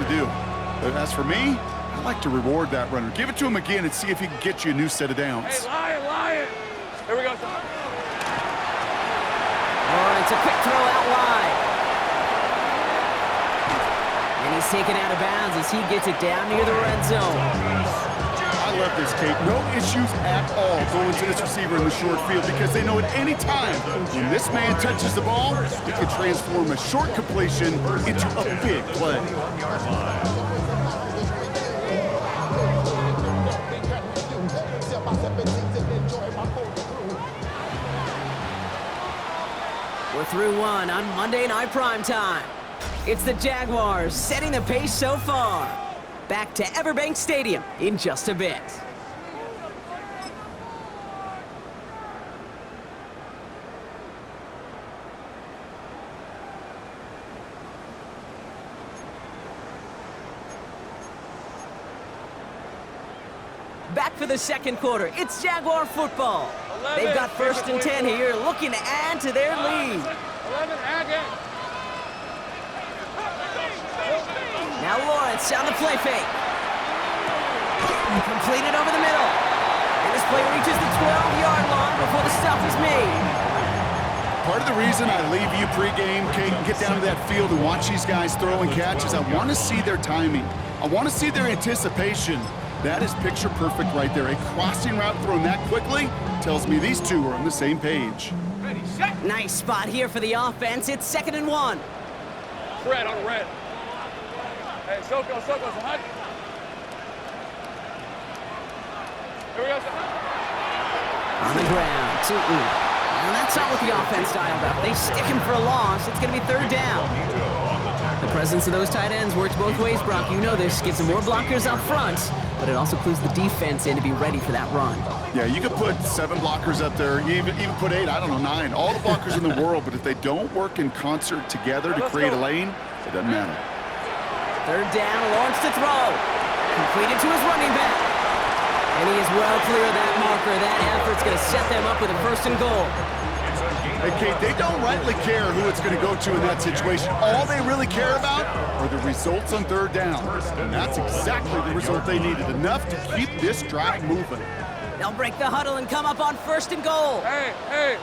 to do. But as for me, I like to reward that runner. Give it to him again and see if he can get you a new set of downs. Hey, Lion. Here we go, son. Oh, it's a quick throw out wide. And he's taken out of bounds as he gets it down near the red zone. I love this, Kate. No issues at all going to this receiver in the short field because they know at any time when this man touches the ball, it can transform a short completion into a big play. We're through one on Monday Night Primetime. It's the Jaguars setting the pace so far. Back to Everbank Stadium in just a bit. Back for the second quarter. It's Jaguar football. They've got 1st and 10 here, looking to add to their lead. 11, add it. Now Lawrence on the play fake. Completed over the middle. And this play reaches the 12-yard line before the stop is made. Part of the reason I leave you pregame, Kate, and get down to that field and watch these guys throw and catch is I want to see their timing. I want to see their anticipation. That is picture perfect right there. A crossing route thrown that quickly tells me these two are on the same page. Ready, set. Nice spot here for the offense. It's 2nd and 1. Red on red. Hey, Soko, hot. Here we go, son. On the ground, and that's not what the offense dialed up. They stick him for a loss. It's going to be 3rd down. The presence of those tight ends works both ways, Brock. You know this. Gives them more blockers up front, but it also clues the defense in to be ready for that run. Yeah, you could put 7 blockers up there, even put 8, I don't know, 9. All the blockers in the world, but if they don't work in concert together to create a lane, it doesn't matter. 3rd down, Lawrence to throw. Completed to his running back. And he is well clear of that marker. That effort's going to set them up with a 1st and goal. Hey, Kate, they don't rightly care who it's going to go to in that situation. All they really care about are the results on 3rd down. And that's exactly the result they needed. Enough to keep this drive moving. They'll break the huddle and come up on 1st and goal. Hey.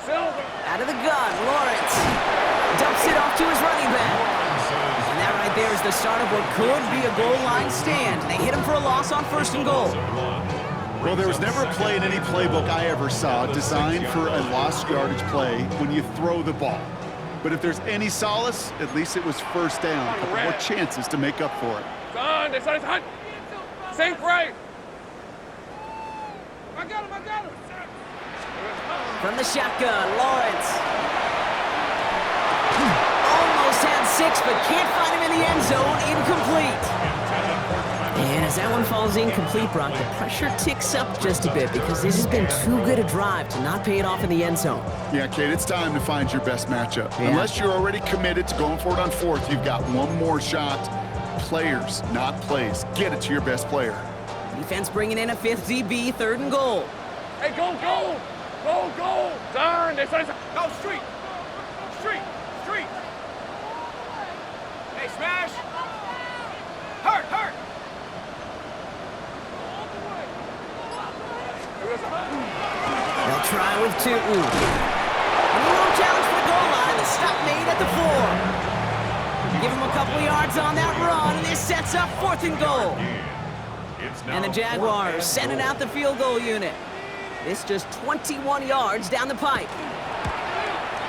Silver. Out of the gun, Lawrence dumps it off to his running back. And that right there is the start of what could be a goal line stand. They hit him for a loss on 1st and goal. Well, there was never a play in any playbook I ever saw designed for a lost yardage play when you throw the ball. But if there's any solace, at least it was 1st down. A couple more chances to make up for it. Son, this is hot. Safe right. I got him. From the shotgun, Lawrence. Almost had 6, but can't find him in the end zone. Incomplete. And as that one falls incomplete, Brock, the pressure ticks up just a bit because this has been too good a drive to not pay it off in the end zone. Yeah, Kate, it's time to find your best matchup. Yeah. Unless you're already committed to going for it on 4th, you've got one more shot. Players, not plays. Get it to your best player. Defense bringing in a 5th DB, 3rd and goal. Hey, go. Darn, this is go street. Hey, smash. Hurt. They'll try with 2. And a little challenge for the goal line. The stop made at the 4. Give him a couple of yards on that run, and this sets up 4th and goal. And the Jaguars sending out the field goal unit. This just 21 yards down the pipe.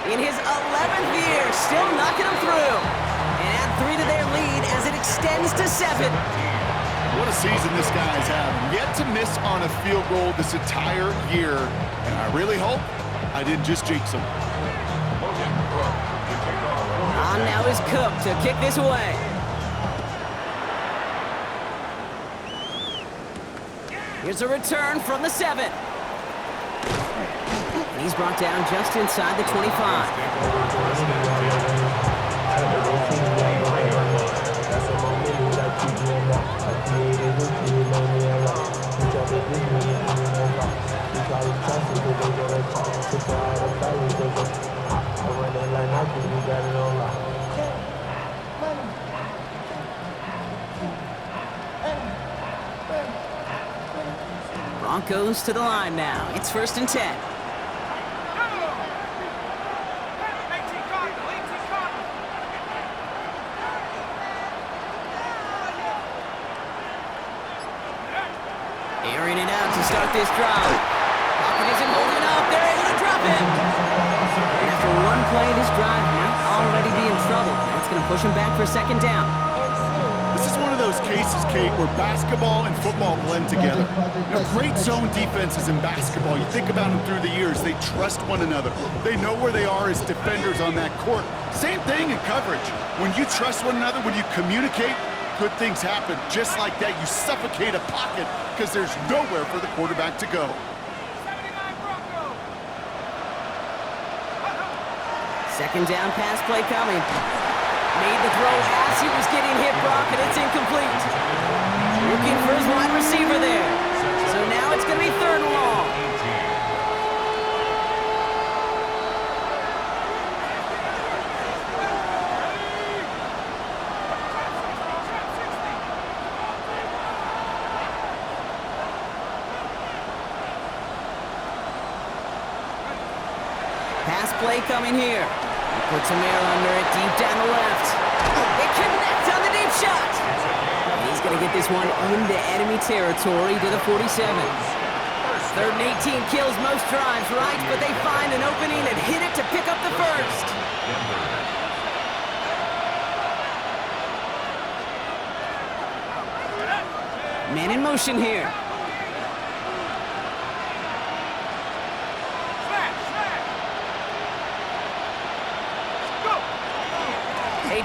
In his 11th year, still knocking them through. And add 3 to their lead as it extends to 7. What a season this guy's had. Yet to miss on a field goal this entire year. And I really hope I didn't just jinx him. On now is Cook to kick this away. Here's a return from the 7. And he's brought down just inside the 25. Broncos to the line now. It's 1st and 10. Airing it out to start this drive. Pocket isn't holding up. They're able to drop him. And after one play, this drive might already be in trouble. That's going to push him back for 2nd down. This is one of those cases, Kate, where basketball and football blend together. You know, great zone defenses in basketball. You think about them through the years. They trust one another. They know where they are as defenders on that court. Same thing in coverage. When you trust one another, when you communicate, good things happen. Just like that, you suffocate a pocket because there's nowhere for the quarterback to go. 2nd down pass play coming. Made the throw as he was getting hit, Brock, and it's incomplete. Looking for his wide receiver there. So now it's going to be 3rd and long. Pass play coming here. He puts some air under it, deep down the left. It connects on the deep shot. He's going to get this one into enemy territory to the 47. 3rd and 18 kills most drives, right? But they find an opening and hit it to pick up the 1st. Man in motion here.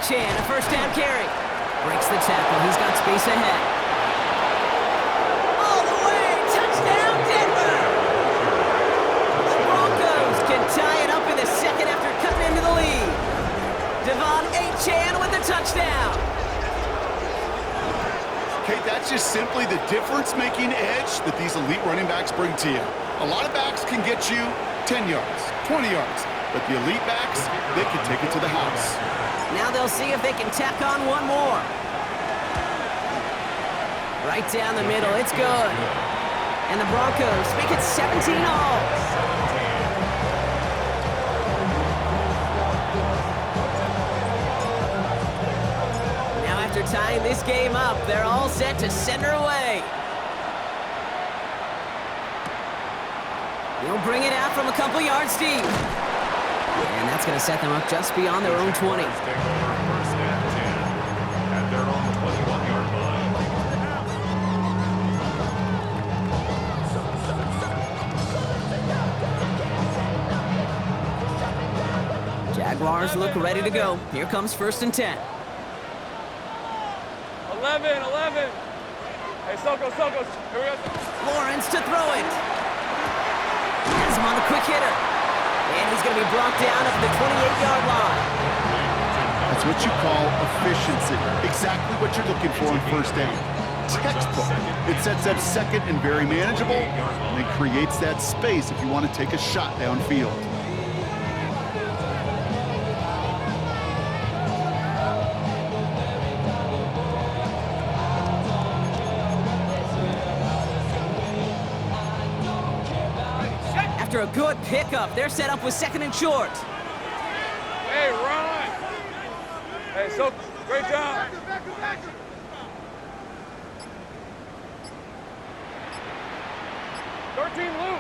Chan, a 1st down carry. Breaks the tackle. He's got space ahead. All the way. Touchdown, Denver. The Broncos can tie it up in the 2nd after cutting into the lead. Devon Chan with the touchdown. Kate, that's just simply the difference-making edge that these elite running backs bring to you. A lot of backs can get you 10 yards, 20 yards, but the elite backs, they can take it to the house. Now they'll see if they can tack on one more. Right down the middle, it's good. And the Broncos make it 17 all. Now after tying this game up, they're all set to send her away. They'll bring it out from a couple yards deep. And that's going to set them up just beyond their own 20. 1st and 10. And they're on the 21-yard line. Jaguars look ready to go. Here comes 1st and 10. 11. Hey, Soko. Here we go. Lawrence to throw it. Has him on the quick hitter. And he's going to be brought down up the 28-yard line. That's what you call efficiency. Exactly what you're looking for on 1st down. Textbook. It sets up 2nd and very manageable, and it creates that space if you want to take a shot downfield. After a good pickup, they're set up with 2nd and short. Hey, Ron. Hey, so great job. 13, Lou.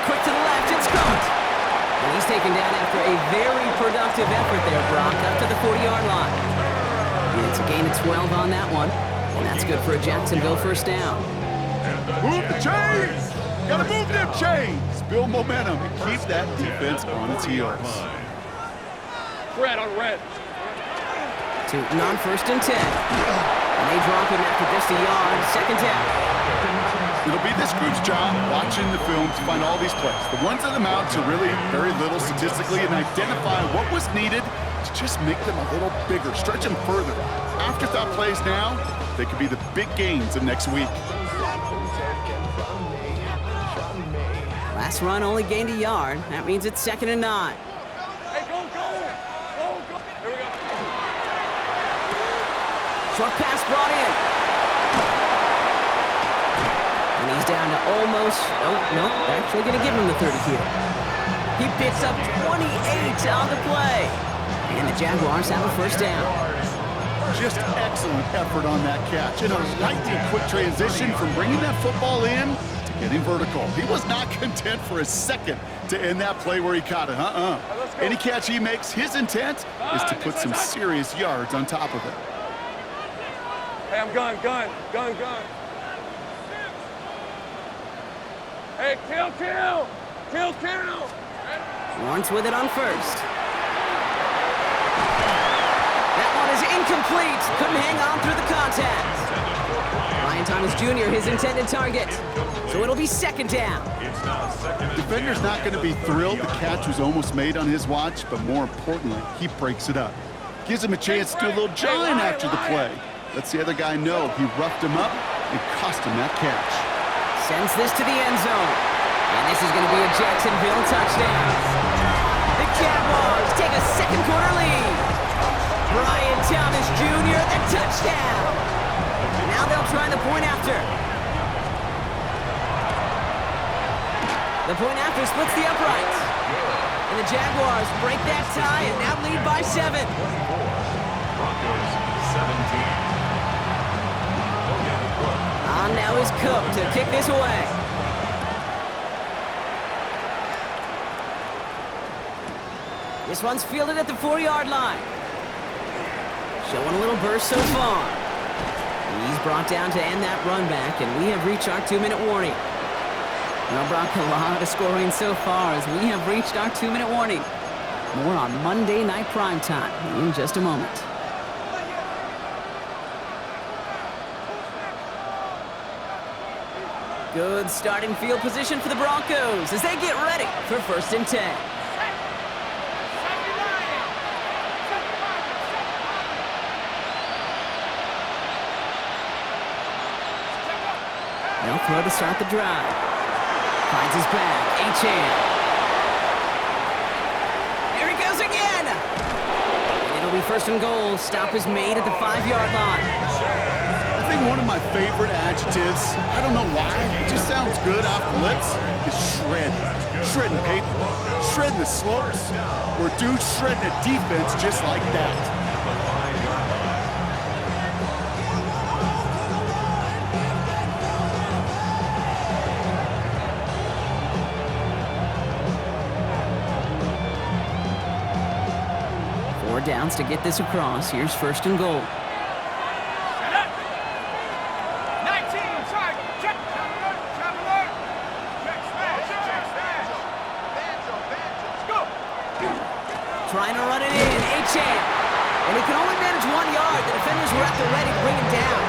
Quick to the left, it's caught. And he's taken down after a very productive effort there, Brock, up to the 40-yard line. And it's a gain of 12 on that one. And that's good for a Jacksonville 1st down. Move the chains! Gotta move them chains! Build momentum and keep that defense on its heels. Red on red. Tootin on 1st and 10. And they drop him after just a yard. 2nd down. It'll be this group's job watching the film to find all these plays. The ones that amount to really very little statistically and identify what was needed to just make them a little bigger, stretch them further. Afterthought plays now, they could be the big gains of next week. Last run only gained a yard. That means it's 2nd and 9. Hey, go. Here we go. Short pass brought in. down to almost, no, they're actually going to give him the 30 here. He picks up 28 on the play. And the Jaguars have a first down. Just excellent effort on that catch. And a lightning quick transition from bringing that football in to getting vertical. He was not content for a second to end that play where he caught it. Any catch he makes, his intent is to put some serious yards on top of it. Hey, I'm gun. Hey, kill. Lawrence with it on first. That one is incomplete. Couldn't hang on through the contact. Ryan Thomas Jr., his intended target. So it'll be second down. Defender's not going to be thrilled the catch was almost made on his watch, but more importantly, he breaks it up. Gives him a chance to do a little jawing after the play. Lets the other guy know he roughed him up and cost him that catch. Sends this to the end zone. And this is going to be a Jacksonville touchdown. The Jaguars take a second quarter lead. Brian Thomas Jr., the touchdown. Now they'll try the point after. The point after splits the uprights. And the Jaguars break that tie and now lead by 7. Broncos 17. On now is Cook to kick this away. This one's fielded at the 4-yard line. Showing a little burst so far. He's brought down to end that run back, and we have reached our 2-minute warning. Well, Brock, a lot of scoring so far as we have reached our 2-minute warning. More on Monday Night Primetime in just a moment. Good starting field position for the Broncos as they get ready for 1st and 10. They'll throw to start the drive. Finds his back. Achane. Here he goes again. And it'll be 1st and goal. Stop is made at the 5-yard line. I think one of my favorite adjectives, I don't know why, it just sounds good off the lips, is shred. Shredding paper, shredding the slopes, or dude shredding a defense just like that. Downs to get this across. Here's 1st and goal. Trying to run it in. Achane. And he can only manage 1 yard. The defenders were at the ready to bring him down.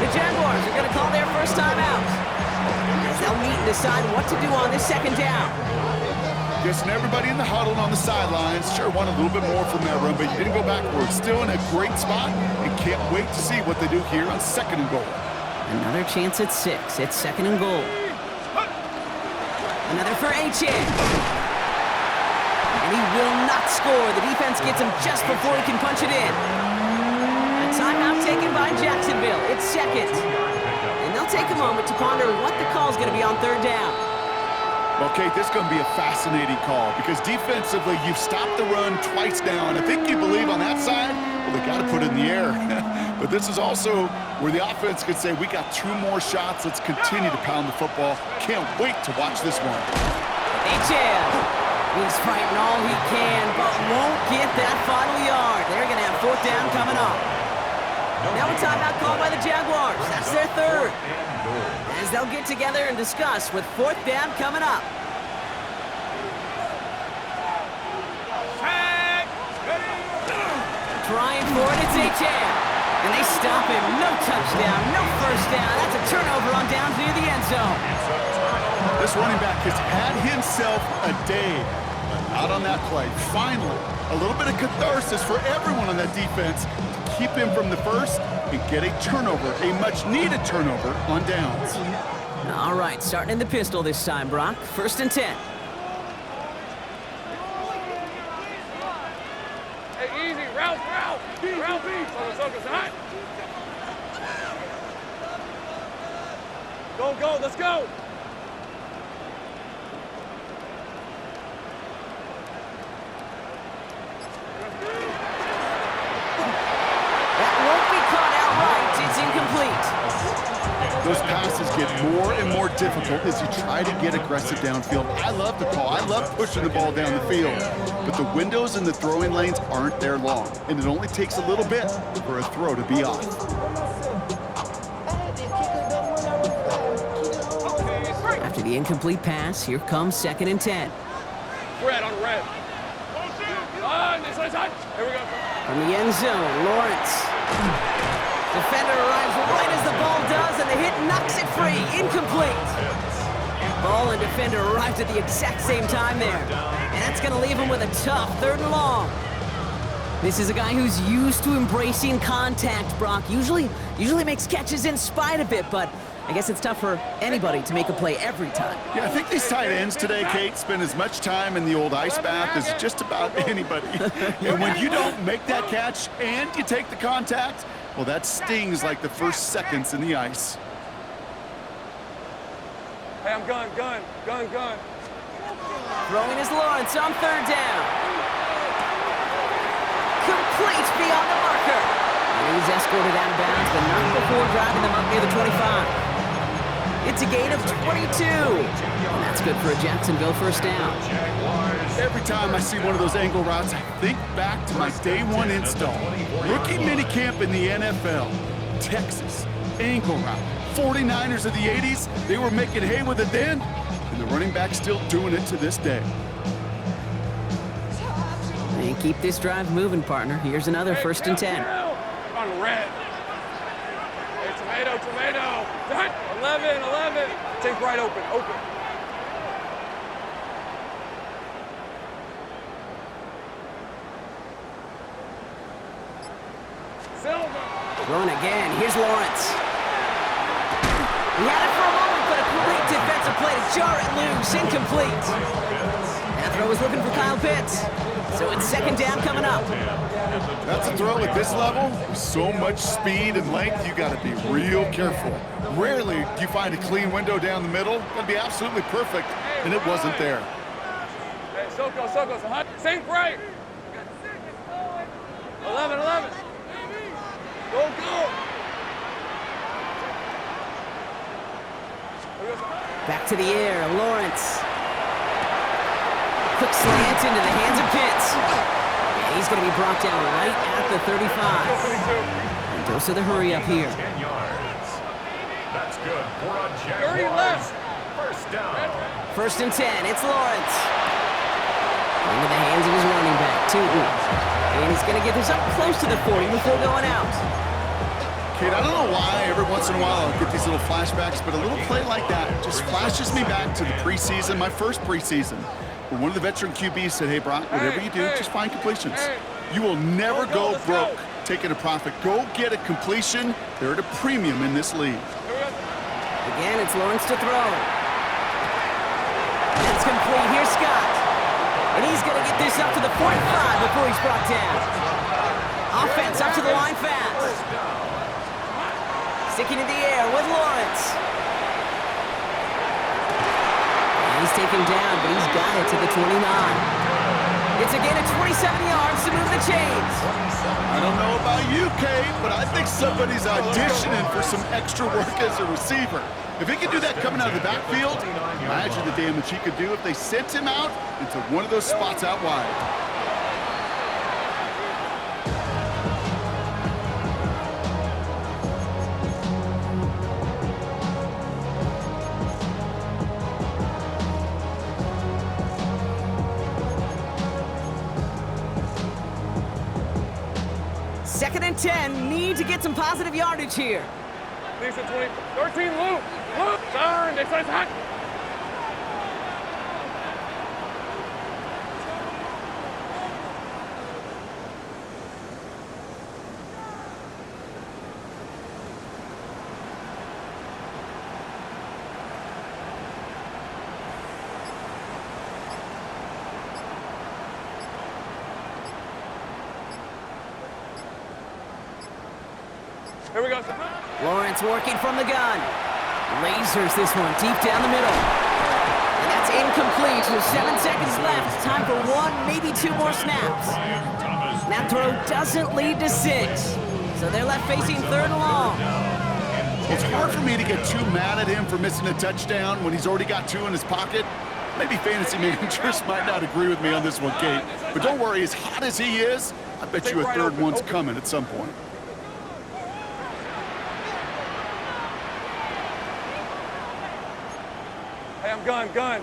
The Jaguars are going to call their first timeout, as they'll meet and decide what to do on this 2nd down. Guessing everybody in the huddle and on the sidelines sure want a little bit more from that run, but you didn't go backwards. Still in a great spot and can't wait to see what they do here on 2nd and goal. Another chance at 6. It's 2nd and goal. Another for Achane. And he will not score. The defense gets him just before he can punch it in. A timeout taken by Jacksonville. It's 2nd. And they'll take a moment to ponder what the call is going to be on 3rd down. Okay, this is going to be a fascinating call because defensively, you've stopped the run twice now, and I think you believe on that side, well, they got to put it in the air. But this is also where the offense could say, we got 2 more shots. Let's continue to pound the football. Can't wait to watch this one. Achane. He's fighting all he can, but won't get that final yard. They're going to have 4th down coming up. Now a timeout called by the Jaguars. That's their 3rd. As they'll get together and discuss with 4th down coming up. Trying for it, it's Achane. And they stop him. No touchdown, no 1st down. That's a turnover on downs near the end zone. This running back has had himself a day, but not on that play. Finally, a little bit of catharsis for everyone on that defense to keep him from the 1st and get a turnover, a much-needed turnover on downs. All right, starting in the pistol this time, Brock. 1st and 10. Hey, easy. Route. Route B. Focus, hot. Go, go, let's go. That won't be caught outright. It's incomplete. Those passes get more and more difficult as you try to get aggressive downfield. I love the call. I love pushing the ball down the field. But the windows in the throwing lanes aren't there long, and it only takes a little bit for a throw to be off. After the incomplete pass, here comes 2nd and 10. Red on red. On, this side, side. Here we go. From the end zone, Lawrence. Defender arrives right as the ball does, and the hit knocks it free. Incomplete. Ball and defender arrived at the exact same time there. And that's going to leave him with a tough 3rd and long. This is a guy who's used to embracing contact, Brock. Usually makes catches in spite of it, but I guess it's tough for anybody to make a play every time. Yeah, I think these tight ends today, Kate, spend as much time in the old ice bath as just about anybody. And when you don't make that catch and you take the contact, well, that stings like the first seconds in the ice. Hey, I'm gun. Throwing is Lawrence on 3rd down. Complete beyond the marker. And he's escorted out of bounds, but not before driving them up near the 25. It's a gain of 22. And that's good for a Jacksonville 1st down. Every time I see one of those angle routes, I think back to my day 1 install. Rookie minicamp in the NFL. Texas, angle route. 49ers of the 80s, they were making hay with it then, and the running back's still doing it to this day. And keep this drive moving, partner. Here's another 1st and 10. On red. Hey, tomato. 11. Take right open. Silver. Throwing again. Here's Lawrence. He had it for a moment, but a great defensive play to jar it loose. Incomplete. That throw was looking for Kyle Pitts. So it's 2nd down coming up. That's a throw at this level. With so much speed and length, you got to be real careful. Rarely do you find a clean window down the middle. Got to be absolutely perfect, and it wasn't there. Hey, Soko. Sink right. 11. Go. Back to the air, Lawrence. Quick slant into the hands of Pitts. And he's going to be brought down right at the 35. And dose of the hurry up here. 10 yards. That's good for a 30 left. 1st down. 1st and 10, it's Lawrence. Into the hands of his running back, Tootin. And he's going to get this up close to the 40 before going out. Kate, I don't know why every once in a while I'll get these little flashbacks, but a little play like that just flashes me back to the preseason, my first preseason, where one of the veteran QBs said, hey, Brock, whatever you do, just find completions. You will never go broke taking a profit. Go get a completion. They're at a premium in this league. Again, it's Lawrence to throw. It's complete. Here's Scott. And he's going to get this up to the 45 before he's brought down. Offense up to the line fast. Sticking in the air with Lawrence. And he's taken down, but he's got it to the 29. It's a gain of 27 yards to move the chains. I don't know about you, Kate, but I think somebody's auditioning for some extra work as a receiver. If he could do that coming out of the backfield, imagine the damage he could do if they sent him out into one of those spots out wide. Second and 10, need to get some positive yardage here. Lisa 20, 13 loop, turn, they say hot. Here we go. Lawrence working from the gun. Lasers this one deep down the middle. And that's incomplete with 7 seconds left. Time for one, maybe two more snaps. That throw doesn't lead to 6. So they're left facing 3rd and long. It's hard for me to get too mad at him for missing a touchdown when he's already got 2 in his pocket. Maybe fantasy managers might not agree with me on this one, Kate. But don't worry, as hot as he is, I bet you a 3rd one's coming at some point. Hey, I'm gun.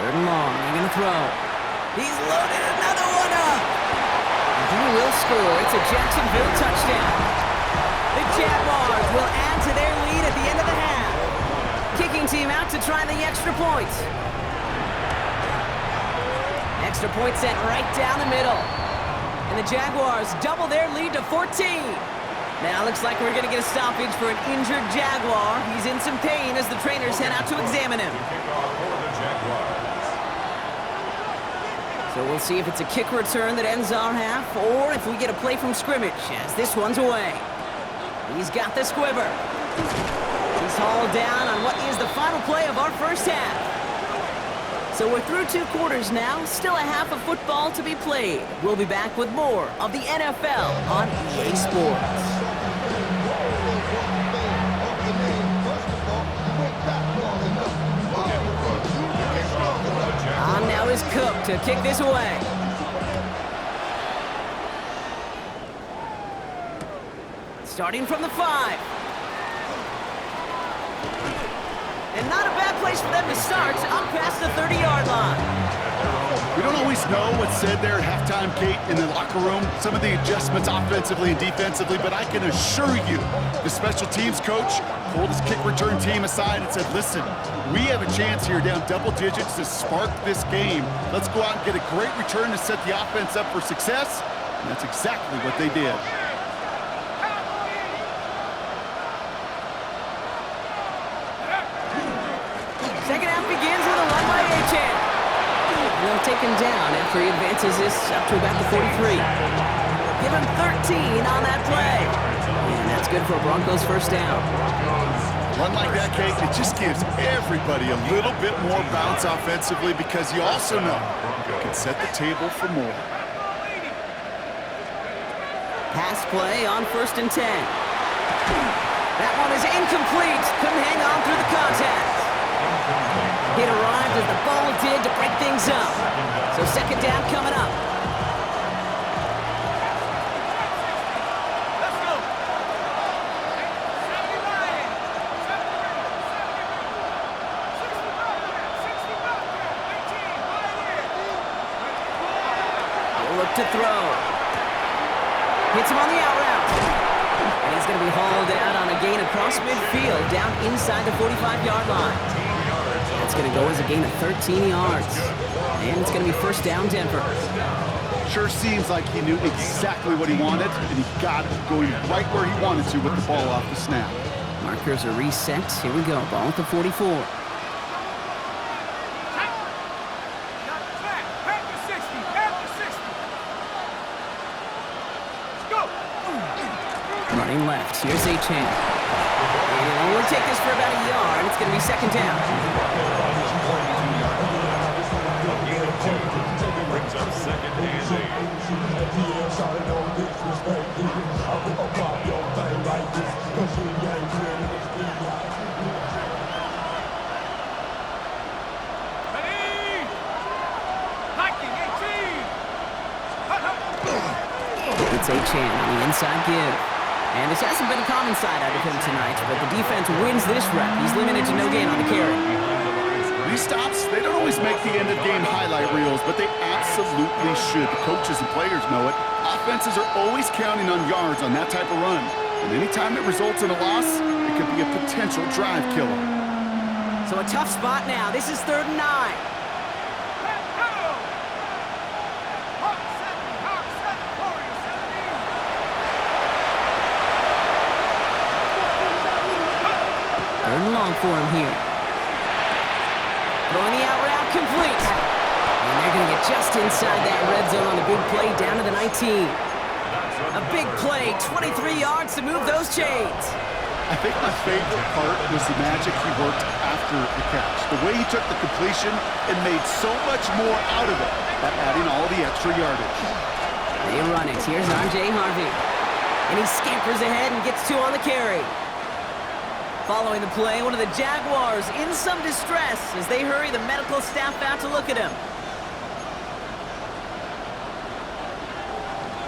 3rd and long, they're gonna throw. He's loaded another one up. And he will score. It's a Jacksonville touchdown. The Jaguars will add to their lead at the end of the half. Kicking team out to try the extra point. Extra point sent right down the middle. And the Jaguars double their lead to 14. Now looks like we're going to get a stoppage for an injured Jaguar. He's in some pain as the trainers head out to examine him. So we'll see if it's a kick return that ends our half, or if we get a play from scrimmage, as this one's away. He's got the squibber. He's hauled down on what is the final play of our first half. So we're through 2 quarters now, still a half of football to be played. We'll be back with more of the NFL on EA Sports. On now is Cook to kick this away. Starting from the 5. And not a bad place for them to start, up past the 30-yard line. We don't always know what's said there at halftime, Kate, in the locker room. Some of the adjustments offensively and defensively, but I can assure you the special teams coach pulled his kick return team aside and said, listen, we have a chance here down double digits to spark this game. Let's go out and get a great return to set the offense up for success. And that's exactly what they did. Second half begins with a run by A-Chan. They'll take him down after he advances this up to about the 43. Give him 13 on that play. And that's good for a Broncos first down. Run like that, Kate, it just gives everybody a little bit more bounce offensively because you also know you can set the table for more. Pass play on 1st and 10. That one is incomplete. Couldn't hang on through the contact. It arrived as the ball did to break things up. So second down coming up. Let's go. He'll look to throw. Hits him on the out route. And he's going to be hauled out on a gain across midfield down inside the 45-yard line. That's going to go as a gain of 13 yards. And it's going to be first down Denver. Sure seems like he knew exactly what he wanted, and he got it going right where he wanted to with the ball off the snap. Markers are reset. Here we go. Ball at the 44. Running left. Here's A-Chan. And he'll only take this for about a yard. It's going to be second down. Brings up second and 8. It's A-Chan on the inside give. And this hasn't been a common side out of him tonight, but the defense wins this rep. He's limited to no gain on the carry. These stops, they don't always make the end-of-game highlight reels, but they absolutely should. The coaches and players know it. Offenses are always counting on yards on that type of run. And anytime it results in a loss, it could be a potential drive killer. So a tough spot now. This is 3rd and 9. Third and long for him here. Throwing the out route complete. And they're going to get just inside that red zone on the big play down to the 19. A big play, 23 yards to move those chains. I think my favorite part was the magic he worked after the catch. The way he took the completion and made so much more out of it by adding all the extra yardage. They run it. Here's R.J. Harvey. And he scampers ahead and gets 2 on the carry. Following the play, one of the Jaguars in some distress as they hurry the medical staff out to look at him.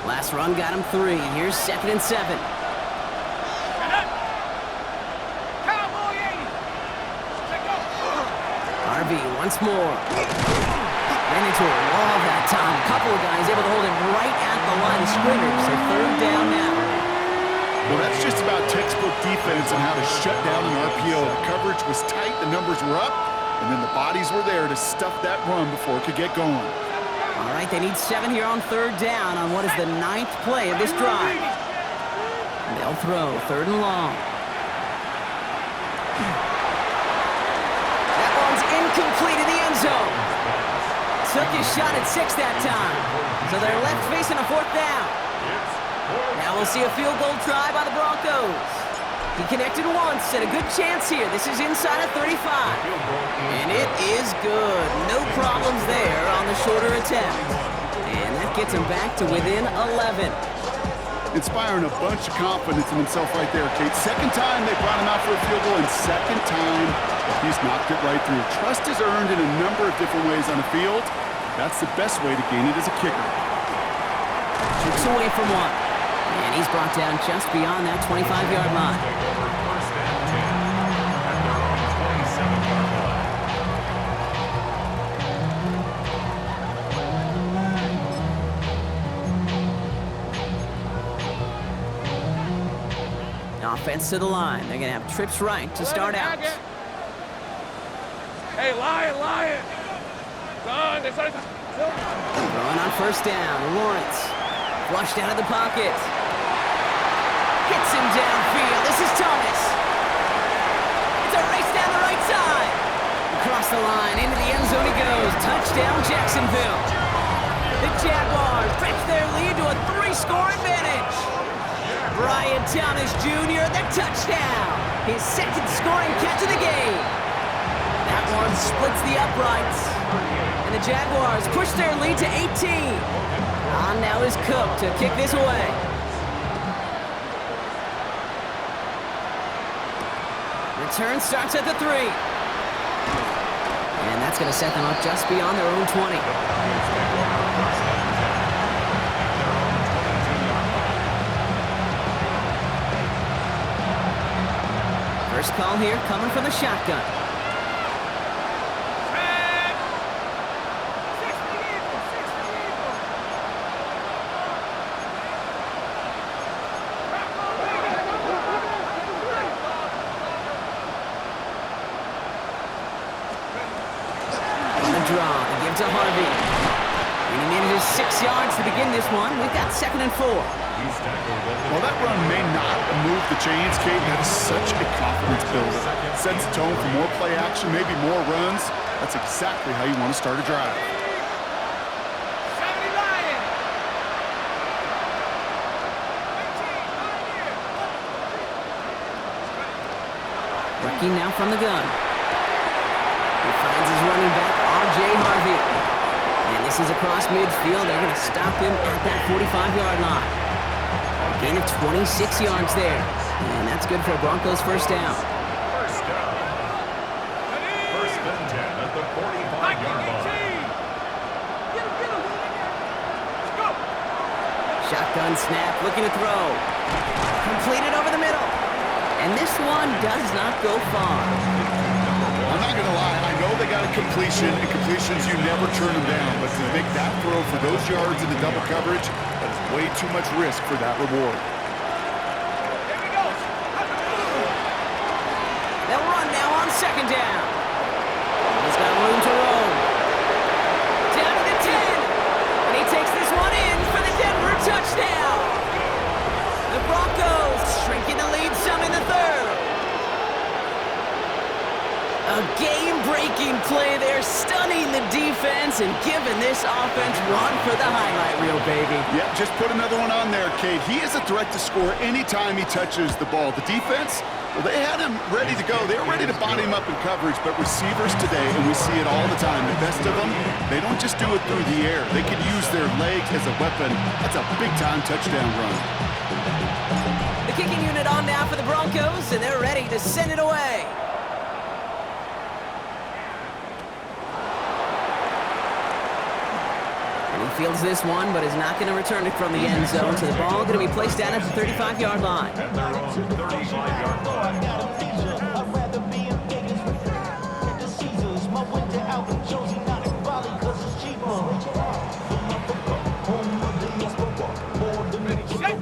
Last run got him 3. Here's 2nd and 7. Harvey once more. Ran into a wall that time. A couple of guys able to hold him right at the line of scrimmage. So 3rd down now. Well, that's just about textbook defense and how to shut down an RPO. The coverage was tight, the numbers were up, and then the bodies were there to stuff that run before it could get going. All right, they need 7 here on 3rd down on what is the 9th play of this drive. They'll throw 3rd and long. That one's incomplete in the end zone. Took his shot at 6 that time. So they're left facing a 4th down. Now we'll see a field goal try by the Broncos. He connected once and a good chance here. This is inside of 35. And it is good. No problems there on the shorter attempt. And that gets him back to within 11. Inspiring a bunch of confidence in himself right there, Kate. 2nd time they brought him out for a field goal, and 2nd time he's knocked it right through. Trust is earned in a number of different ways on the field. That's the best way to gain it as a kicker. Kicks away from one. And he's brought down just beyond that 25-yard line. First and 10 at their own 27-yard line. Offense to the line. They're going to have trips right to start out. Hey, Lion! Throwing on 1st down. Lawrence. Flushed out of the pocket. Hits him downfield. This is Thomas. It's a race down the right side. Across the line, into the end zone he goes. Touchdown, Jacksonville. The Jaguars stretch their lead to a 3-score advantage. Brian Thomas Jr., the touchdown. His 2nd scoring catch of the game. That one splits the uprights. And the Jaguars push their lead to 18. On now is Cook to kick this away. Return starts at the 3. And that's going to set them up just beyond their own 20. First call here coming from the shotgun. To Harvey. And he manages 6 yards to begin this one. We've got 2nd and 4. Well, that run may not move the chains, Kate. That is such a confidence builder. Sets the tone for more play action, maybe more runs. That's exactly how you want to start a drive. Rookie now from the gun. He finds his running back, R.J. Harvey. And this is across midfield. They're going to stop him at that 45-yard line. Gain of 26 yards there. And that's good for a Broncos 1st down. First down. 1st and 10 at the 45-yard line. Shotgun snap, looking to throw. Completed over the middle. And this one does not go far. I'm not going to lie, I know they got a completion, and completions, you never turn them down. But to make that throw for those yards in the double coverage, that is way too much risk for that reward. They'll run now on 2nd down. He's got room to roam. Down to the 10. And he takes this one in for the Denver touchdown. The Broncos shrinking the lead some in the 3rd. A game-breaking play there, defense and giving this offense one for the highlight reel, baby. Yeah, just put another one on there, Kate. He is a threat to score anytime he touches the ball. The defense, well, they had him ready to go. They were ready to body him up in coverage, but receivers today, and we see it all the time, the best of them, they don't just do it through the air. They can use their legs as a weapon. That's a big-time touchdown run. The kicking unit on now for the Broncos, and they're ready to send it away. And he fields this one, but is not going to return it from the end zone. So the ball going to be placed down at the 35-yard line. And they're on the 35-yard line.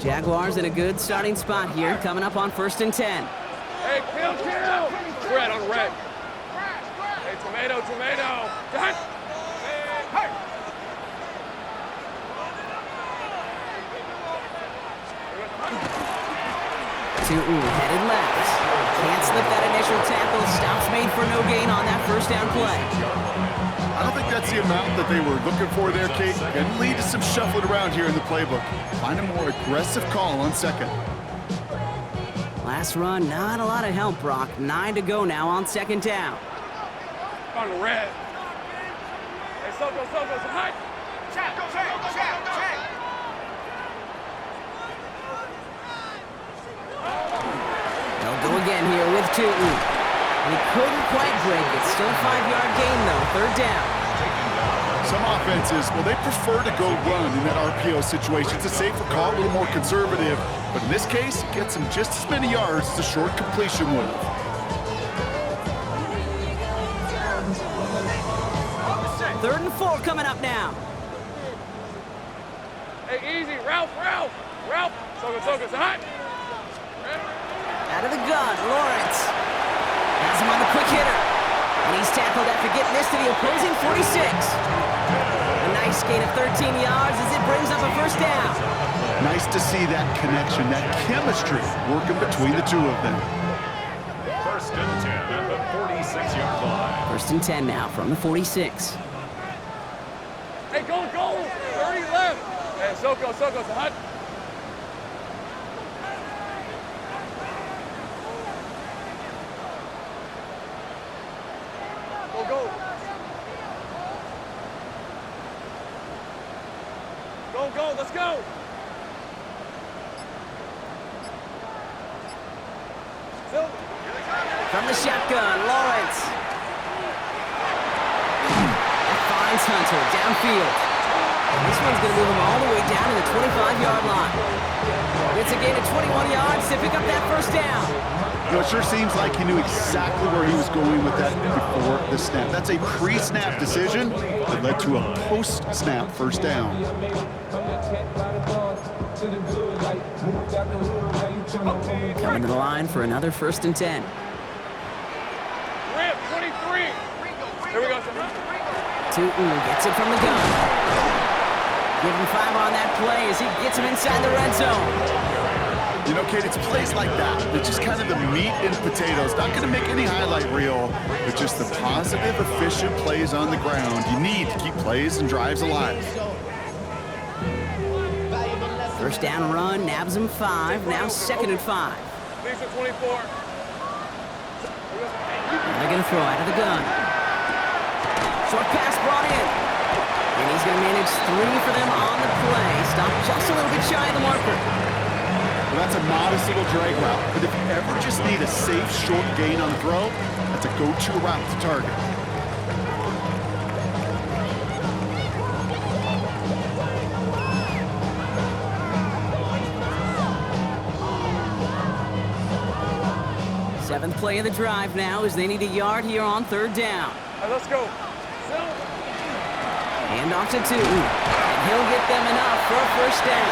Jaguars in a good starting spot here, coming up on 1st and 10. Hey, kill! Red on red. Hey, tomato. Done. Hey. Headed left. Can't slip that initial tackle. Stops made for no gain on that first down play. I don't think that's the amount that they were looking for there, Kate. Can lead to some shuffling around here in the playbook. Find a more aggressive call on second. Last run, not a lot of help, Brock. 9 to go now on 2nd down. On the red. Hey, Soko, hot. Check. They'll go again here with Tootin. He couldn't quite break it. Still a 5-yard gain, though. 3rd down. Some offenses, well, they prefer to go run in that RPO situation. It's a safer call, a little more conservative. But in this case, it gets them just as many yards as a short completion would have. 3rd and 4 coming up now. Hey, easy. Ralph. Soko, hot. Out of the gun, Lawrence. Has him on the quick hitter. And he's tackled after getting this to the opposing 46. A nice gain of 13 yards as it brings up a 1st down. Nice to see that connection, that chemistry working between the two of them. 1st and 10 at the 46-yard line. 1st and 10 now from the 46. Hey, go. 30 left. Hey, Soko's hot. Go, let's go. From the shotgun, Lawrence. That finds Hunter downfield. And this one's going to move him all the way down to the 25-yard line. It's a gain of 21 yards to pick up that 1st down. You know, it sure seems like he knew exactly where he was going with that before the snap. That's a pre-snap decision that led to a post-snap 1st down. Coming to the line for another 1st and 10. Rip, 23. Here we go. Tootin gets it from the gun. Give him 5 on that play as he gets him inside the red zone. You know, Kate, it's plays like that. It's just kind of the meat and potatoes. Not going to make any highlight reel, but just the positive, efficient plays on the ground. You need to keep plays and drives alive. 1st down run, nabs him 5. Now 2nd and 5. Lisa 24. They're going to throw out of the gun. Short pass brought in. And he's going to manage 3 for them on the play. Stop just a little bit shy of the marker. Well, that's a modest little drag route. But if you ever just need a safe, short gain on the throw, that's a go-to route to target. Seventh play of the drive now as they need a yard here on 3rd down. Right, let's go. Hand off to Tootin. And he'll get them enough for a 1st down.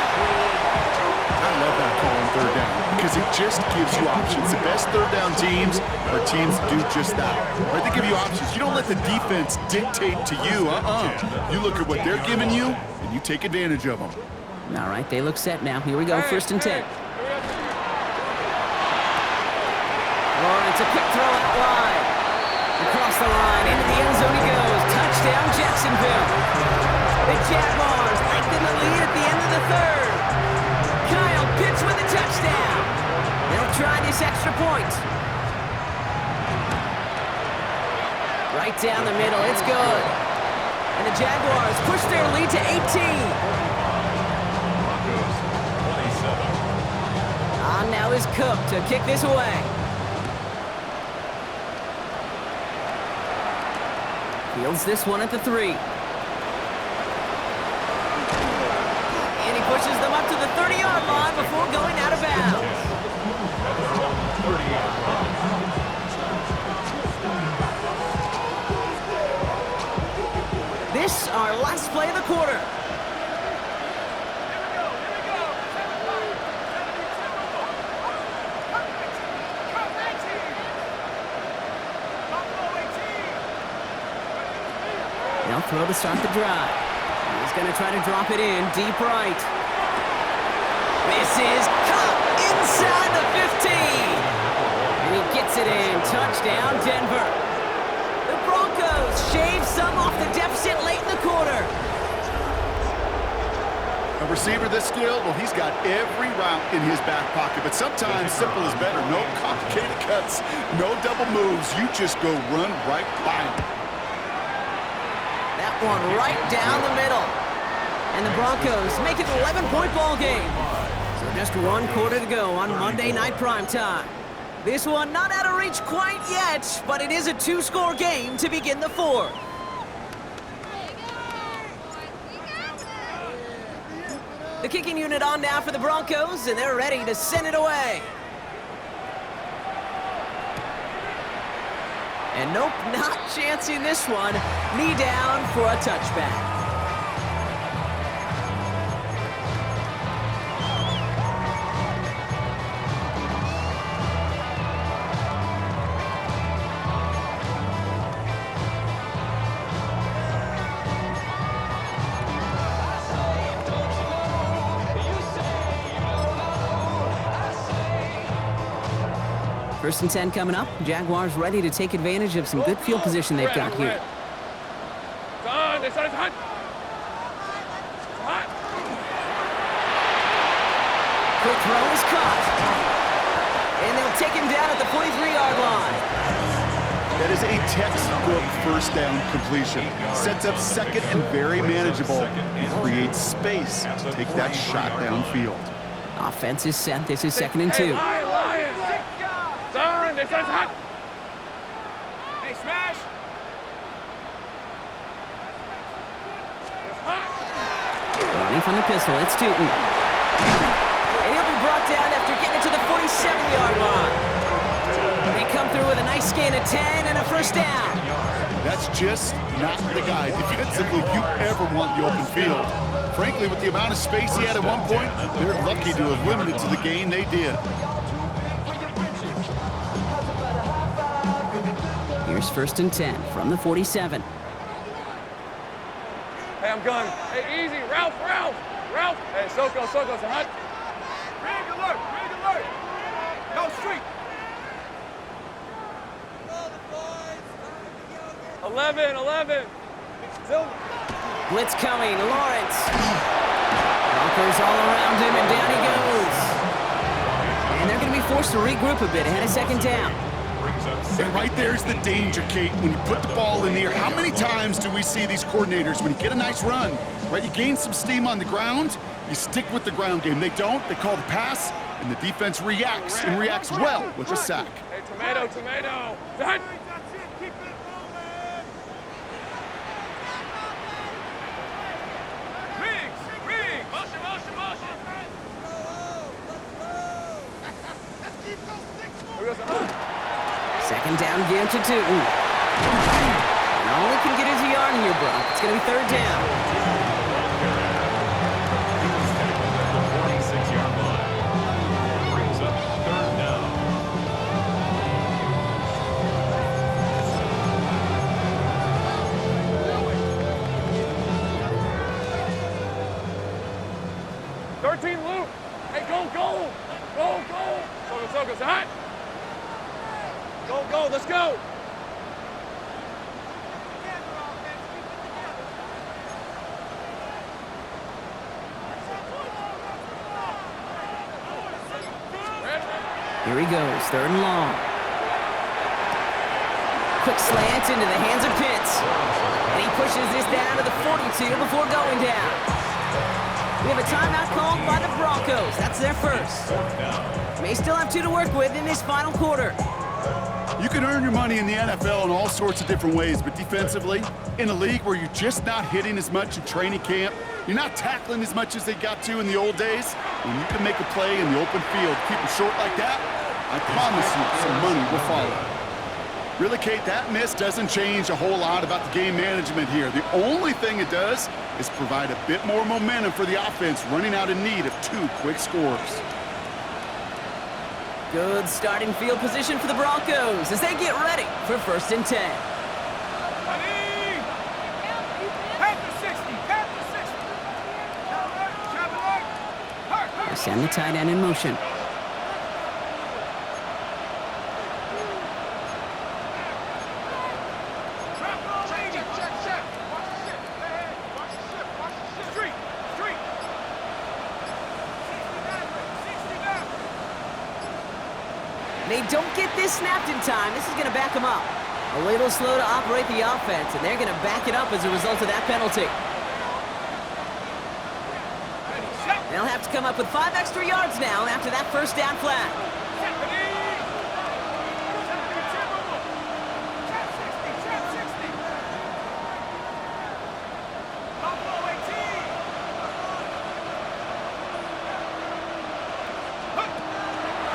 I love that call on 3rd down because it just gives you options. The best 3rd down teams are teams that do just that. Right? They give you options. You don't let the defense dictate to you. You look at what they're giving you, and you take advantage of them. All right, they look set now. Here we go, 1st and 10. Lawrence, a quick throw out wide. Across the line, into the end zone he goes. Touchdown. touchdown, Jacksonville. The Jaguars lengthen the lead at the end of the third. Kyle Pitts with a touchdown. They'll try this extra point. Right down the middle, it's good. And the Jaguars push their lead to 18. Broncos, 27. On now is Cook to kick this away. Fields this one at the 3. And he pushes them up to the 30-yard line before going out of bounds. At their own 30-yard line. This, our last play of the quarter. They'll throw to start the drive. He's going to try to drop it in deep right. This is caught inside the 15. And he gets it in. Touchdown, Denver. The Broncos shave some off the deficit late in the quarter. A receiver this skilled, well, he's got every route in his back pocket, but sometimes simple is better. No complicated cuts, no double moves. You just go run right by him. That one right down the middle. And the Broncos make it an 11-point ball game. So just one quarter to go on Monday Night Primetime. This one not out of reach quite yet, but it is a 2-score game to begin the fourth. The kicking unit on now for the Broncos, and they're ready to send it away. And nope, not chancing this one. Knee down for a touchback. First and 10 coming up. Jaguars ready to take advantage of some good field position they've got here. Done. It's hot. Hot. Quick throw is caught. And they'll take him down at the 43-yard line. That is a textbook first down completion. Sets up second and very manageable. And creates space to take that shot downfield. Offense is set. This is 2nd and 2. Hey, Lions. Done. It's hot. Hey, smash. Running from the pistol, it's Tootin. And he'll be brought down after getting it to the 47-yard line. They come through with a nice gain of 10 and a first down. That's just not the guy defensively you ever want the open field. Frankly, with the amount of space he had at one point, they're lucky to have limited to the gain they did. Here's 1st and 10 from the 47. Hey, I'm gun. Hey, easy. Ralph. Hey, Soko, it's hot. Rig alert. No street. 11. Blitz coming, Lawrence. Broncos all around him, and down he goes. And they're going to be forced to regroup a bit ahead of 2nd down. And right there's the danger, Kate, when you put the ball in the air. How many times do we see these coordinators, when you get a nice run, right, you gain some steam on the ground, you stick with the ground game. They don't, they call the pass, and the defense reacts, and reacts well with a sack. Hey, tomato. Done. Second down again to Tootin. And all he can get is a yard here, Brock. It's going to be 3rd down. At the 46-yard line. Brings up 3rd down. Luke. Hey, go. Soko's hot. Go, let's go. Here he goes, 3rd and long. Quick slant into the hands of Pitts. And he pushes this down to the 42 before going down. We have a timeout called by the Broncos. That's their first. May still have 2 to work with in this final quarter. You can earn your money in the NFL in all sorts of different ways, but defensively, in a league where you're just not hitting as much in training camp, you're not tackling as much as they got to in the old days, when you can make a play in the open field, keep them short like that, I promise you some money will follow. Really, Kate, that miss doesn't change a whole lot about the game management here. The only thing it does is provide a bit more momentum for the offense running out in need of 2 quick scores. Good starting field position for the Broncos as they get ready for 1st and 10. They send the tight end in motion. They don't get this snapped in time. This is going to back them up. A little slow to operate the offense, and they're going to back it up as a result of that penalty. They'll have to come up with 5 extra yards now after that 1st down flag.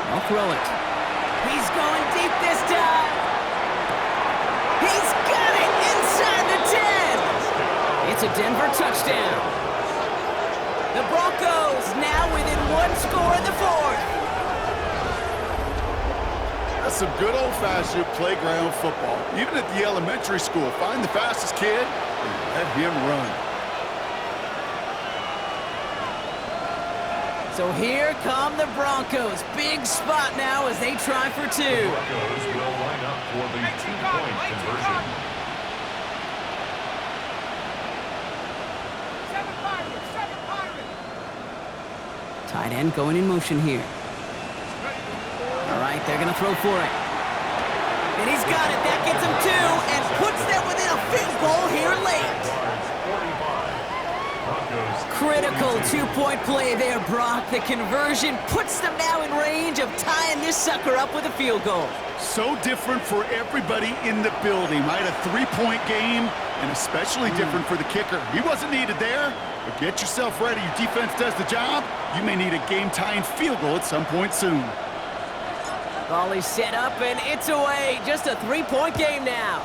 I'll throw it. He's going deep this time. He's got it inside the 10. It's a Denver touchdown. The Broncos now within 1 score in the 4th. That's some good old-fashioned playground football. Even at the elementary school, find the fastest kid and let him run. So here come the Broncos. Big spot now as they try for 2. The Broncos will line up for the 2-point conversion. Tight end going in motion here. All right, they're going to throw for it. And he's got it. That gets him 2 and puts them within a field goal here late. Critical 2-point play there, Brock. The conversion puts them now in range of tying this sucker up with a field goal. So different for everybody in the building, right? A 3-point game, and especially different for the kicker. He wasn't needed there, but get yourself ready. Your defense does the job. You may need a game-tying field goal at some point soon. Ball is set up, and it's away. Just a 3-point game now.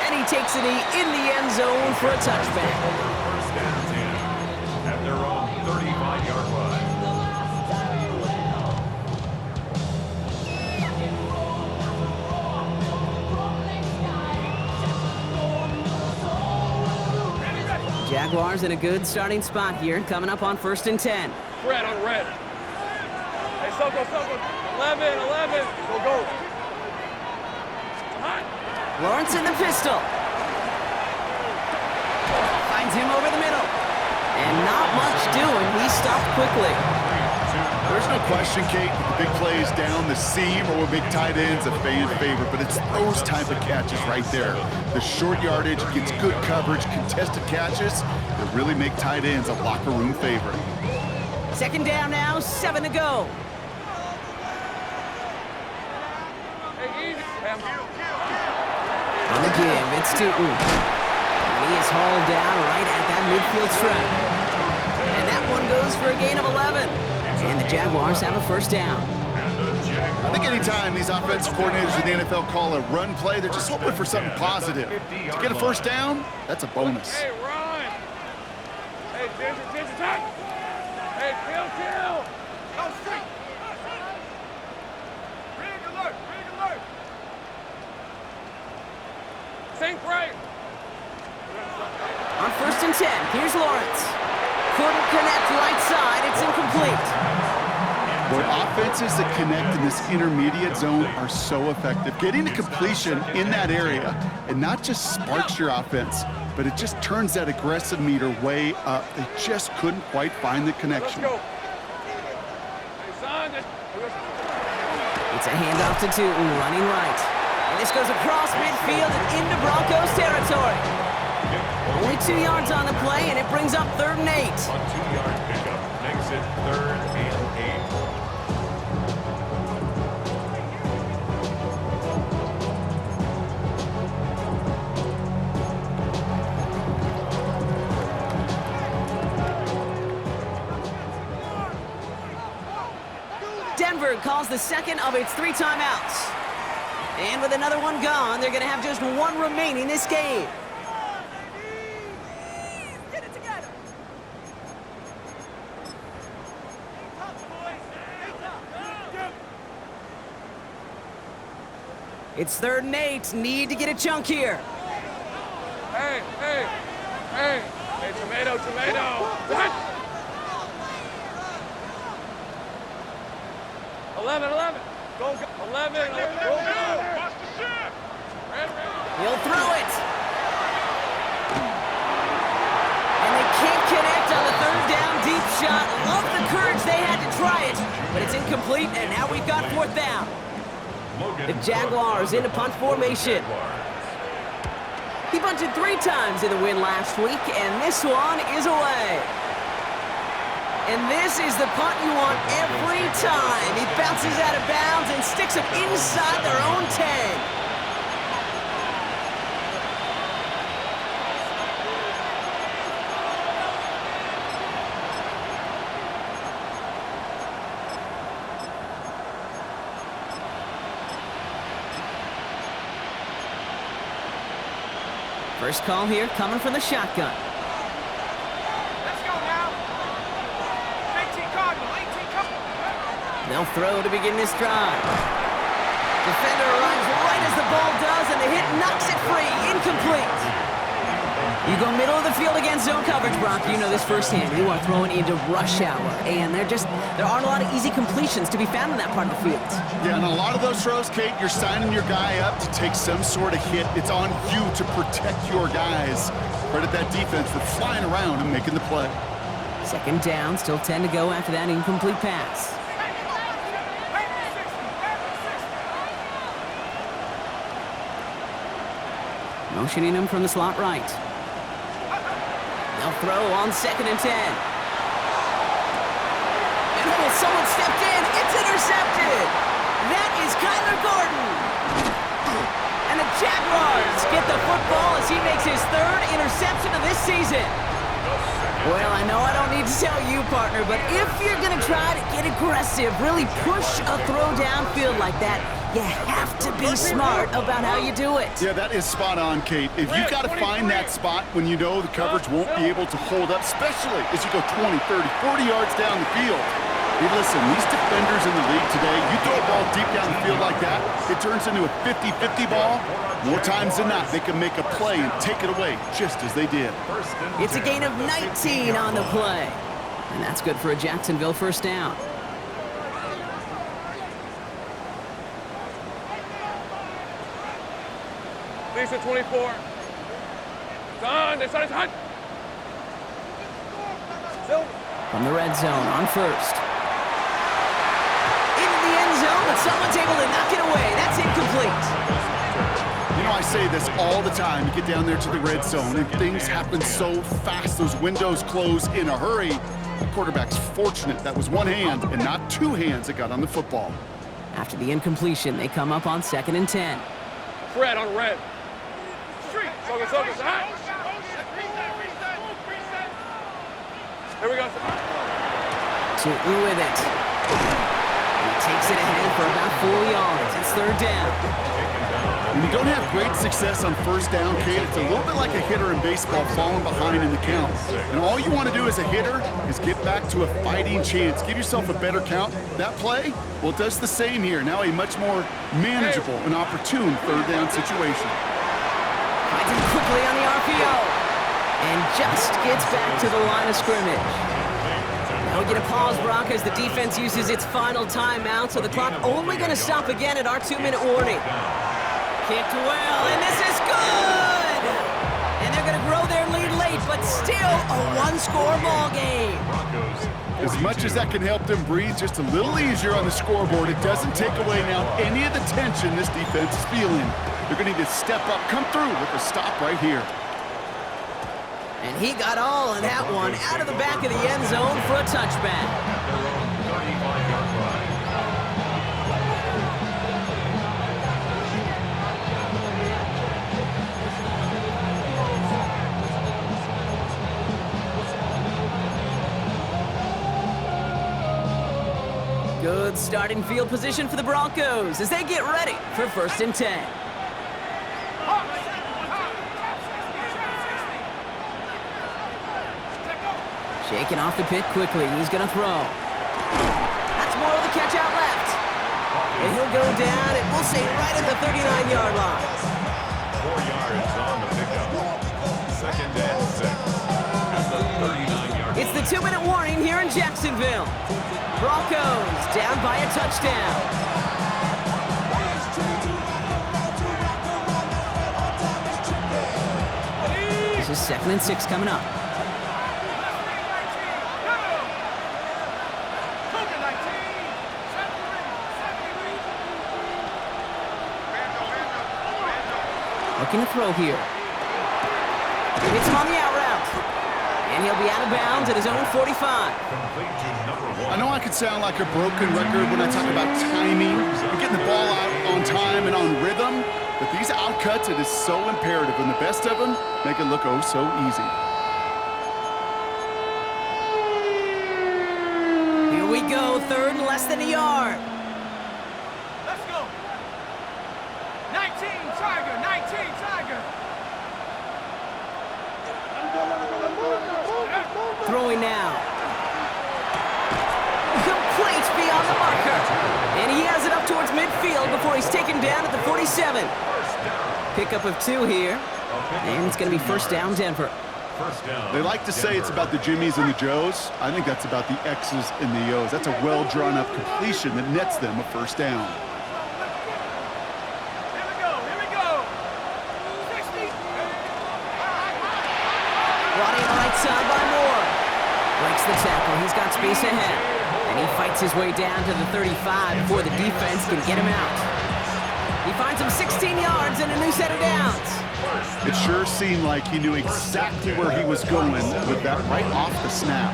And he takes it in the end zone for a touchback. 1st and 10 at their own 35-yard line. Jaguars in a good starting spot here, coming up on 1st and 10. Red on red. Hey, Soko. 11. Go. Lawrence in the pistol. Finds him over the middle. And not much doing. He stopped quickly. There's no question, Kate, the big plays down the seam or with big tight ends a fan favorite, but it's those type of catches right there. The short yardage gets good coverage, contested catches that really make tight ends a locker room favorite. 2nd down now, 7 to go. Hey, easy. On the give, it's to And he is hauled down right at that midfield stripe. And that one goes for a gain of 11. And the Jaguars have a 1st down. I think anytime these offensive coordinators in the NFL call a run play, they're just hoping for something positive. To get a 1st down, that's a bonus. Hey, run. Hey, Ginger, touch. Hey, kill. Go straight. Rig alert. Think right. On 1st and 10, here's Lawrence. Couldn't connect right side, it's incomplete. Boy, offenses that connect in this intermediate zone are so effective. Getting a completion in that area, and not just sparks your offense, but it just turns that aggressive meter way up. They just couldn't quite find the connection. Let's go. Hey, son, It's a handoff to Tootin, running right. And this goes across midfield and into Broncos territory. Only 2 yards on the play, and it brings up 3rd and 8. A 2-yard pickup makes it 3rd and 8. Denver calls the second of its 3 timeouts. And with another one gone, they're going to have just 1 remaining this game. Get it together. It's 3rd and 8. Need to get a chunk here. hey, hey, hey. Hey, tomato, tomato. What? 11. Go, 11. Go. He'll throw it. And they can't connect on the 3rd down deep shot. Love the courage they had to try it, but it's incomplete, and now we've got 4th down. The Jaguars into punt formation. He bunted 3 times in the win last week, and this one is away. And this is the punt you want every time. He bounces out of bounds and sticks them inside their own 10. First call here coming from the shotgun. Let's go now. 18 Cardinal, 18 Cardinal. They'll throw to begin this drive. Defender arrives right as the ball does, and the hit knocks it free. Incomplete. You go middle of the field against zone coverage, Brock. You know this firsthand. You are throwing into rush hour, and there aren't a lot of easy completions to be found in that part of the field. Yeah, and a lot of those throws, Kate, you're signing your guy up to take some sort of hit. It's on you to protect your guys. Credit that defense for flying around and making the play. 2nd down, still 10 to go after that incomplete pass. Motioning him from the slot right. They'll throw on 2nd and 10. And someone stepped in. It's intercepted. That is Kyler Gordon. And the Jaguars get the football as he makes his 3rd interception of this season. Well, I know I don't need to tell you, partner, but if you're going to try to get aggressive, really push a throw downfield like that, you have to be smart about how you do it. Yeah, that is spot on, Kate. If you've got to find that spot when you know the coverage won't be able to hold up, especially as you go 20, 30, 40 yards down the field. Hey, listen, these defenders in the league today, you throw a ball deep down the field like that, it turns into a 50-50 ball. More times than not, they can make a play and take it away, just as they did. It's a gain of 19 on the play. And that's good for a Jacksonville 1st down. Lisa, 24. Son, it's hot. Silver. From the red zone on 1st. Into the end zone, but someone's able to knock it away. That's incomplete. You know, I say this all the time. You get down there to the red zone, and things happen so fast. Those windows close in a hurry. The quarterback's fortunate that was one hand and not 2 hands that got on the football. After the incompletion, they come up on 2nd and 10. Fred on red. Street. Focus, hot. Here we go. Tootin with it. He takes it ahead for about 4 yards. It's 3rd down. When you don't have great success on 1st down, Kate, it's a little bit like a hitter in baseball falling behind in the count. And all you want to do as a hitter is get back to a fighting chance. Give yourself a better count. That play, well, it does the same here. Now a much more manageable and opportune 3rd down situation. Finds him quickly on the RPO. And just gets back to the line of scrimmage. Now we get a pause, Brock, as the defense uses its final timeout, so the clock only going to stop again at our 2-minute warning. Kicked well, and this is good! And they're going to grow their but still a one-score ball game. Broncos As much as that can help them breathe just a little easier on the scoreboard, it doesn't take away now any of the tension this defense is feeling. They're going to need to step up, come through with a stop right here. And he got all of that one out of the back of the end zone for a touchback. at their own 35-yard line. Good starting field position for the Broncos as they get ready for 1st and 10. Shaking off the pit quickly. He's going to throw. That's more of the catch out left. And he'll go down, and we'll say right at the 39-yard line. 4 yards on the pickup. 2nd and 6 at the 39-yard line. It's the 2-minute warning here in Jacksonville. Broncos down by a touchdown. This is 2nd and 6 coming up. Looking to throw here. Hits him on the out route. And he'll be out of bounds at his own 45. Complete to number 1. I know I could sound like a broken record when I talk about timing and getting the ball out on time and on rhythm, but these outcuts, it is so imperative, and the best of them make it look oh so easy. Here we go, 3rd and less than a yard. Let's go. 19, Tiger, 19, Tiger. Throwing now. Complete beyond the marker. And he has it up towards midfield before he's taken down at the 47. Pickup of 2 here. And it's going to be 1st down, Denver. First down. They like to say it's about the Jimmies and the Joes. I think that's about the X's and the O's. That's a well-drawn-up completion that nets them a 1st down. Here we go. 60. Brought in right side by Moore. Breaks the tackle. He's got space ahead. And he fights his way down to the 35 before the defense can get him out. He finds him 16 yards and a new set of downs. It sure seemed like he knew exactly where he was going with that right off the snap.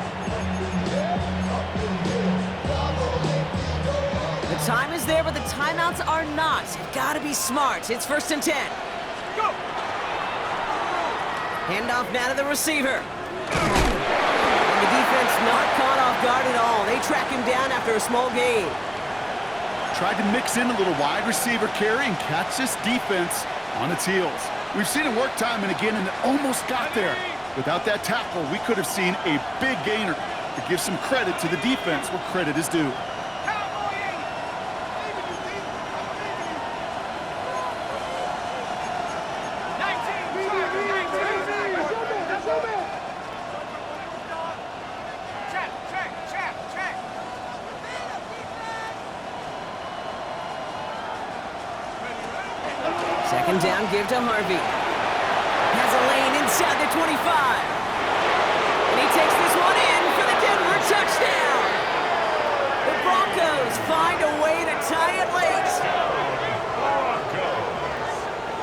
The time is there, but the timeouts are not. You've got to be smart. It's 1st and 10. Go. Handoff now to the receiver. And the defense not caught off guard at all. They track him down after a small gain. Tried to mix in a little wide receiver carry and catch this defense on its heels. We've seen it work time and again, and it almost got there. Without that tackle, we could have seen a big gainer. To give some credit to the defense where credit is due. Second down, give to Harvey. Has a lane inside the 25. And he takes this one in for the Denver touchdown. The Broncos find a way to tie it late.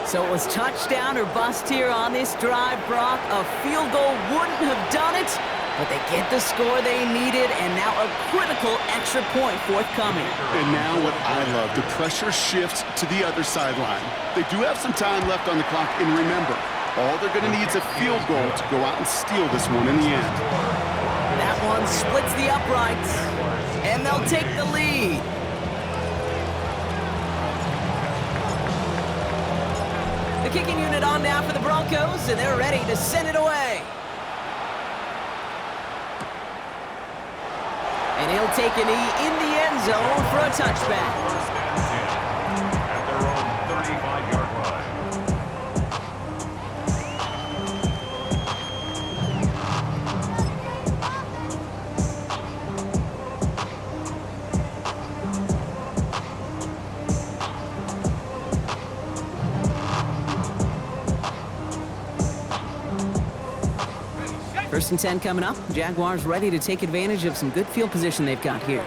So it was touchdown or bust here on this drive, Brock. A field goal wouldn't have done it, but they get the score they needed, and now a critical extra point forthcoming. And now what I love, the pressure shifts to the other sideline. They do have some time left on the clock, and remember, all they're going to need is a field goal to go out and steal this one in the end. That one splits the uprights, and they'll take the lead. The kicking unit on now for the Broncos, and they're ready to send it away. And he'll take a knee in the end zone for a touchback. At their own 35-yard line. First and 10 coming up. Jaguars ready to take advantage of some good field position they've got here.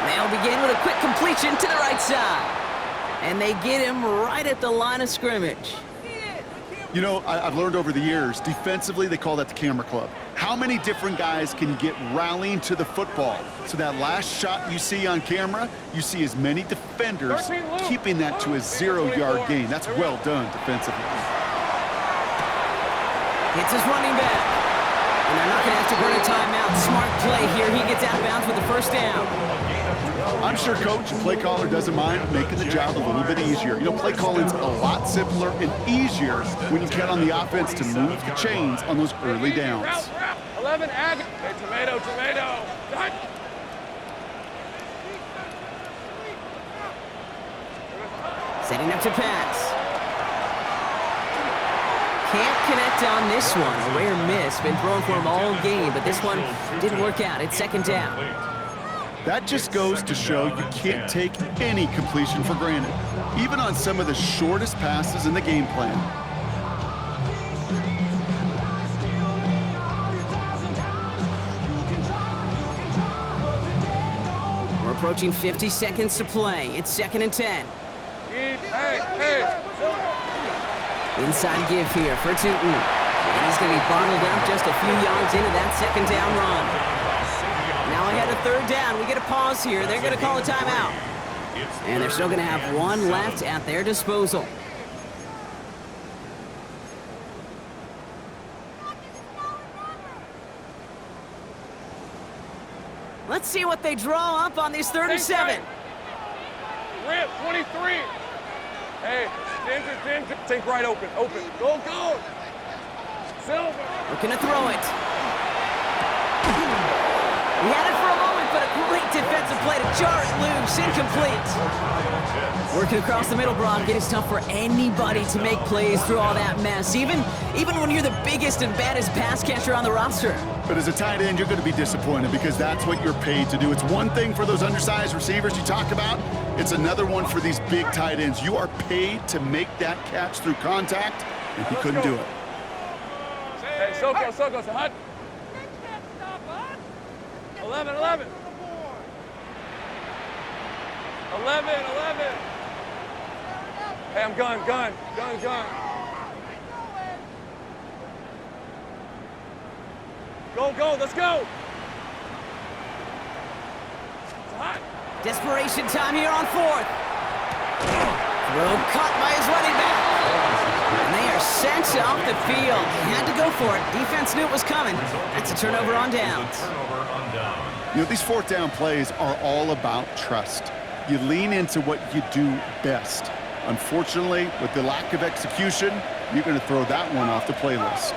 They'll begin with a quick completion to the right side. And they get him right at the line of scrimmage. You know, I've learned over the years, defensively, they call that the camera club. How many different guys can get rallying to the football? So that last shot you see on camera, you see as many defenders keeping that to a 0-yard gain. That's well done defensively. It's his running back. And they're not going to have to burn a timeout. Smart play here. He gets out of bounds with the first down. I'm sure coach and play caller doesn't mind making the job a little bit easier. You know, play calling's a lot simpler and easier when you count on the offense to move the chains on those early downs. 11, add. Hey, tomato. Done. Setting up to pass. Can't connect on this one. A rare miss. Been thrown for him all game, but this one didn't work out. It's second down. That just goes to show you can't take any completion for granted, even on some of the shortest passes in the game plan. We're approaching 50 seconds to play. It's second and 10. Hey. Inside give here for Tootin. And he's going to be bottled up just a few yards into that second down run. Now ahead of third down. We get a pause here. They're going to call a timeout. And they're still going to have one left at their disposal. Let's see what they draw up on this 3rd and 7. Rip, 23. Hey, Ginger. Think right open. Go. Silver. Looking to throw it. He had it for a moment, but a great defensive play to jar it loose. Incomplete. Working across the middle, Brock. It is tough for anybody to make plays through all that mess, even when you're the biggest and baddest pass catcher on the roster. But as a tight end, you're going to be disappointed because that's what you're paid to do. It's one thing for those undersized receivers you talk about. It's another one for these big tight ends. You are paid to make that catch through contact, and he couldn't do it. Hey, Soko, hut. 11. 11. Hey, I'm gun. Go, let's go. It's hot. Desperation time here on 4th. Throw caught by his running back. And they are sent off the field. He had to go for it. Defense knew it was coming. That's a turnover on downs. You know, these 4th down plays are all about trust. You lean into what you do best. Unfortunately, with the lack of execution, you're going to throw that one off the playlist.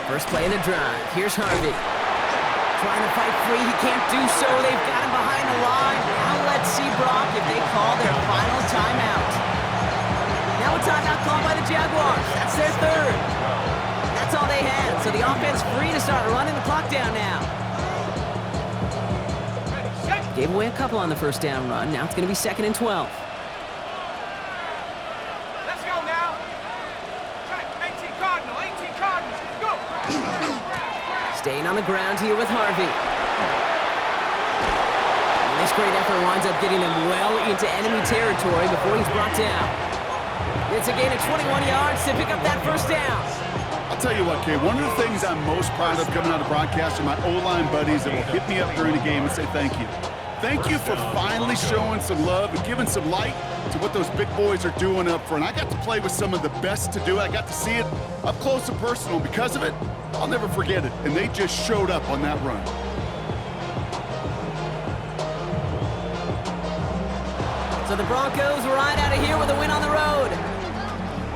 First play of the drive. Here's Harvey. Trying to fight free. He can't do so. They've got him behind the line. Now let's see, Brock, if they call their final timeout. Now a timeout called by the Jaguars. That's their 3rd. That's all they had. So the offense free to start running the clock down now. Gave away a couple on the first down run. Now it's going to be 2nd and 12. Let's go now. 18 Cardinal. Go. Staying on the ground here with Harvey. And this great effort winds up getting them well into enemy territory before he's brought down. It's a gain of 21 yards to pick up that first down. I'll tell you what, Kay, one of the things I'm most proud of coming out of broadcast are my O-line buddies that will hit me up during the game and say thank you. Thank you for finally showing some love and giving some light to what those big boys are doing up front. I got to play with some of the best to do it. I got to see it up close and personal. Because of it, I'll never forget it. And they just showed up on that run. So the Broncos ride out of here with a win on the road.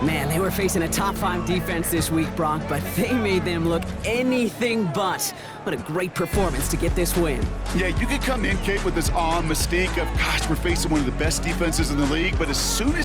Man, they were facing a top 5 defense this week, Brock, but they made them look anything but. What a great performance to get this win. Yeah, you could come in, Kate, with this awe and mystique of, gosh, we're facing one of the best defenses in the league, but as soon as